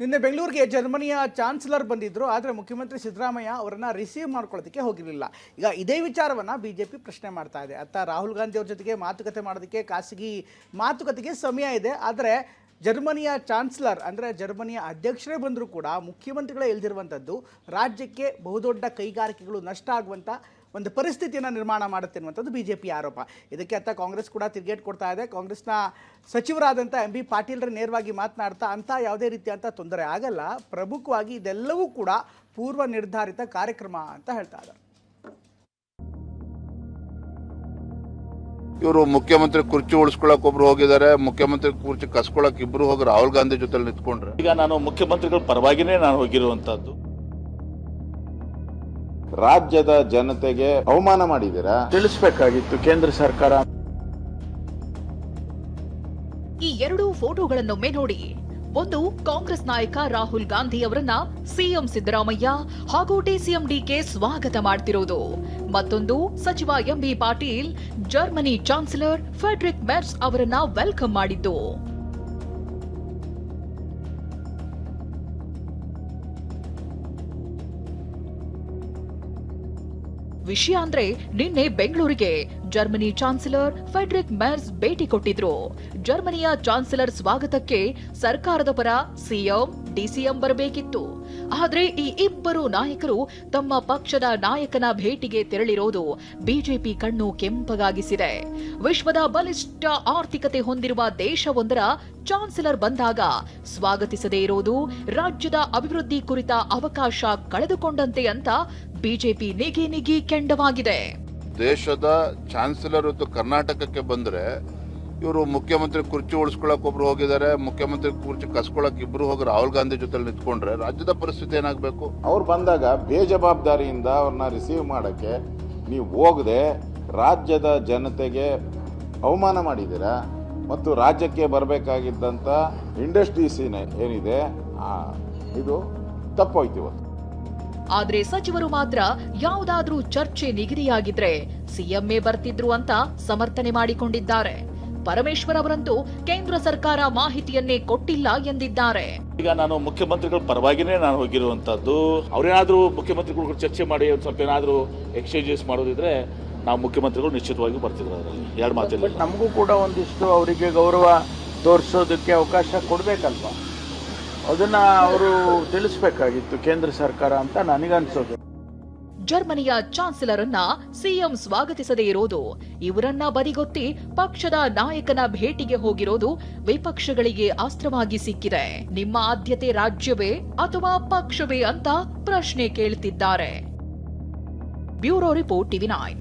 ನಿನ್ನೆ ಬೆಂಗಳೂರಿಗೆ ಜರ್ಮನಿಯ ಚಾನ್ಸಲರ್ ಬಂದಿದ್ದರು. ಆದರೆ ಮುಖ್ಯಮಂತ್ರಿ ಸಿದ್ದರಾಮಯ್ಯ ಅವರನ್ನು ರಿಸೀವ್ ಮಾಡ್ಕೊಳ್ಳೋದಕ್ಕೆ ಹೋಗಿರಲಿಲ್ಲ. ಈಗ ಇದೇ ವಿಚಾರವನ್ನು ಬಿಜೆಪಿ ಪ್ರಶ್ನೆ ಮಾಡ್ತಾ ಇದೆ. ಅತ್ತ ರಾಹುಲ್ ಗಾಂಧಿ ಅವ್ರ ಜೊತೆಗೆ ಮಾತುಕತೆ ಮಾಡೋದಕ್ಕೆ ಖಾಸಗಿ ಮಾತುಕತೆಗೆ ಸಮಯ ಇದೆ. ಆದರೆ ಜರ್ಮನಿಯ ಚಾನ್ಸಲರ್ ಅಂದರೆ ಜರ್ಮನಿಯ ಅಧ್ಯಕ್ಷರೇ ಬಂದರೂ ಕೂಡ ಮುಖ್ಯಮಂತ್ರಿಗಳೇ ಇಲ್ದಿರುವಂಥದ್ದು ರಾಜ್ಯಕ್ಕೆ ಬಹುದೊಡ್ಡ ಕೈಗಾರಿಕೆಗಳು ನಷ್ಟ ಆಗುವಂಥ ಒಂದು ಪರಿಸ್ಥಿತಿಯನ್ನು ನಿರ್ಮಾಣ ಮಾಡುತ್ತೆ ಅನ್ನುವಂಥದ್ದು ಬಿಜೆಪಿ ಆರೋಪ. ಇದಕ್ಕೆ ಅತ್ತ ಕಾಂಗ್ರೆಸ್ ಕೂಡ ತಿರುಗೇಟು ಕೊಡ್ತಾ ಇದೆ. ಕಾಂಗ್ರೆಸ್ನ ಸಚಿವರಾದಂಥ ಎಂ ಬಿ ಪಾಟೀಲ್ರ ನೇರವಾಗಿ ಮಾತನಾಡ್ತಾ ಅಂಥ ಯಾವುದೇ ರೀತಿಯಂಥ ತೊಂದರೆ ಆಗಲ್ಲ, ಪ್ರಮುಖವಾಗಿ ಇದೆಲ್ಲವೂ ಕೂಡ ಪೂರ್ವ ನಿರ್ಧಾರಿತ ಕಾರ್ಯಕ್ರಮ ಅಂತ ಹೇಳ್ತಾ ಇದ್ದಾರೆ. ಇವರು ಮುಖ್ಯಮಂತ್ರಿ ಕುರ್ಚಿ ಉಳಿಸ್ಕೊಳಕ್ ಒಬ್ರು ಹೋಗಿದ್ದಾರೆ, ಮುಖ್ಯಮಂತ್ರಿ ಕುರ್ಚಿ ಕಸ್ಕೊಳಕ್ ಇಬ್ರು ಹೋಗಿ ರಾಹುಲ್ ಗಾಂಧಿ ಜೊತೆ ನಿಂತ್ಕೊಂಡ್ರೆ. ಈಗ ನಾನು ಮುಖ್ಯಮಂತ್ರಿಗಳ ಪರವಾಗಿನೇ ನಾನು ಹೋಗಿರುವಂತದ್ದು. ರಾಜ್ಯದ ಜನತೆಗೆ ಅವಮಾನ ಮಾಡಿದ್ದೀರಾ, ತಿಳಿಸಬೇಕಾಗಿತ್ತು ಕೇಂದ್ರ ಸರ್ಕಾರ. ಈ ಎರಡು ಫೋಟೋಗಳನ್ನೊಮ್ಮೆ ನೋಡಿ. ಒಂದು ಕಾಂಗ್ರೆಸ್ ನಾಯಕ ರಾಹುಲ್ ಗಾಂಧಿ ಅವರನ್ನ ಸಿಎಂ ಸಿದ್ದರಾಮಯ್ಯ ಹಾಗೂ ಡಿಸಿಎಂ ಡಿಕೆ ಸ್ವಾಗತ ಮಾಡ್ತಿರೋದು. ಮತ್ತೊಂದು ಸಚಿವ MB Patil Germany chancellor Friedrich Merz ಅವರನ್ನ ವೆಲ್ಕಮ್ ಮಾಡಿದ್ದು. ವಿಷಯ ಅಂದ್ರೆ ನಿನ್ನೆ ಬೆಂಗಳೂರಿಗೆ ಜರ್ಮನಿ ಚಾನ್ಸಲರ್ ಫ್ರೆಡ್ರಿಕ್ ಮೆರ್ಸ್ ಭೇಟಿ ಕೊಟ್ಟಿದ್ರು. ಜರ್ಮನಿಯ ಚಾನ್ಸಲರ್ ಸ್ವಾಗತಕ್ಕೆ ಸರ್ಕಾರದ ಪರ ಸಿಎಂ ಡಿಸಿಎಂ ಬರಬೇಕಿತ್ತು. ಆದ್ರೆ ಈ ಇಬ್ಬರು ನಾಯಕರು ತಮ್ಮ ಪಕ್ಷದ ನಾಯಕನ ಭೇಟಿಗೆ ತೆರಳಿರೋದು ಬಿಜೆಪಿ ಕಣ್ಣು ಕೆಂಪಗಾಗಿಸಿದೆ. ವಿಶ್ವದ ಬಲಿಷ್ಠ ಆರ್ಥಿಕತೆ ಹೊಂದಿರುವ ದೇಶವೊಂದರ ಚಾನ್ಸಲರ್ ಬಂದಾಗ ಸ್ವಾಗತಿಸದೇ ಇರೋದು ರಾಜ್ಯದ ಅಭಿವೃದ್ಧಿ ಕುರಿತ ಅವಕಾಶ ಕಳೆದುಕೊಂಡಂತೆ ಅಂತ ಬಿಜೆಪಿ ನಿಗಿ ಕೆಂಡವಾಗಿದೆ. ದೇಶದ ಚಾನ್ಸಲರ್ ಕರ್ನಾಟಕಕ್ಕೆ ಬಂದ್ರೆ ಇವರು ಮುಖ್ಯಮಂತ್ರಿ ಕುರ್ಚಿ ಉಳಿಸ್ಕೊಳಕ್ ಒಬ್ರು ಹೋಗಿದ್ದಾರೆ, ಮುಖ್ಯಮಂತ್ರಿ ಕುರ್ಚಿ ಕಸ್ಕೊಳಕ್ ಇಬ್ರು ಹೋಗಿ ರಾಹುಲ್ ಗಾಂಧಿ ಜೊತೆ ನಿಂತ್ಕೊಂಡ್ರೆ ರಾಜ್ಯದ ಪರಿಸ್ಥಿತಿ ಏನಾಗಬೇಕು? ಅವ್ರು ಬಂದಾಗ ಬೇಜವಾಬ್ದಾರಿಯಿಂದ ಅವ್ರನ್ನ ರಿಸೀವ್ ಮಾಡಕ್ಕೆ ನೀವು ಹೋಗದೆ ರಾಜ್ಯದ ಜನತೆಗೆ ಅವಮಾನ ಮಾಡಿದ್ದೀರಾ. ಮತ್ತು ರಾಜ್ಯಕ್ಕೆ ಬರಬೇಕಾಗಿದ್ದಂಥ ಇಂಡಸ್ಟ್ರೀಸ್ ಏನಿದೆ ಇದು ತಪ್ಪೋಯ್ತು ಇವತ್ತು. ಆದ್ರೆ ಸಚಿವರು ಮಾತ್ರ ಯಾವುದಾದ್ರೂ ಚರ್ಚೆ ನಿಗದಿಯಾಗಿದ್ರೆ ಸಿಎಂಎ ಬರ್ತಿದ್ರು ಅಂತ ಸಮರ್ಥನೆ ಮಾಡಿಕೊಂಡಿದ್ದಾರೆ. ಪರಮೇಶ್ವರ್ ಅವರಂತೂ ಕೇಂದ್ರ ಸರ್ಕಾರ ಮಾಹಿತಿಯನ್ನೇ ಕೊಟ್ಟಿಲ್ಲ ಎಂದಿದ್ದಾರೆ. ಈಗ ನಾನು ಮುಖ್ಯಮಂತ್ರಿಗಳ ಪರವಾಗಿನೇ ನಾನು ಹೋಗಿರುವಂತದ್ದು. ಅವ್ರೇನಾದ್ರೂ ಮುಖ್ಯಮಂತ್ರಿಗಳು ಚರ್ಚೆ ಮಾಡಿ ಸ್ವಲ್ಪ ಏನಾದ್ರೂ ಎಕ್ಸ್ಚೇಂಜಸ್ ಮಾಡೋದಿದ್ರೆ ನಾವು ಮುಖ್ಯಮಂತ್ರಿಗಳು ನಿಶ್ಚಿತವಾಗಿ ಬರ್ತಿದ್ರು. ಅದರಲ್ಲಿ ಎರಡು ಮಾತಿಲ್ಲ. ನಮಗೂ ಕೂಡ ಒಂದಿಷ್ಟು ಅವರಿಗೆ ಗೌರವ ತೋರಿಸೋದಕ್ಕೆ ಅವಕಾಶ ಕೊಡಬೇಕಲ್ವಾ, ಅದನ್ನ ಅವರು ತಿಳಿಸಬೇಕಾಗಿತ್ತು ಕೇಂದ್ರ ಸರ್ಕಾರ ಅಂತ ನನಗನ್ಸೋದು. ಜರ್ಮನಿಯ ಚಾನ್ಸಲರ್ ಅನ್ನ ಸಿಎಂ ಸ್ವಾಗತಿಸದೇ ಇರೋದು, ಇವರನ್ನ ಬದಿಗೊತ್ತಿ ಪಕ್ಷದ ನಾಯಕನ ಭೇಟಿಗೆ ಹೋಗಿರೋದು ವಿಪಕ್ಷಗಳಿಗೆ ಅಸ್ತ್ರವಾಗಿ ಸಿಕ್ಕಿದೆ. ನಿಮ್ಮ ಆದ್ಯತೆ ರಾಜ್ಯವೇ ಅಥವಾ ಪಕ್ಷವೇ ಅಂತ ಪ್ರಶ್ನೆ ಕೇಳುತ್ತಿದ್ದಾರೆ. Bureau report TV9.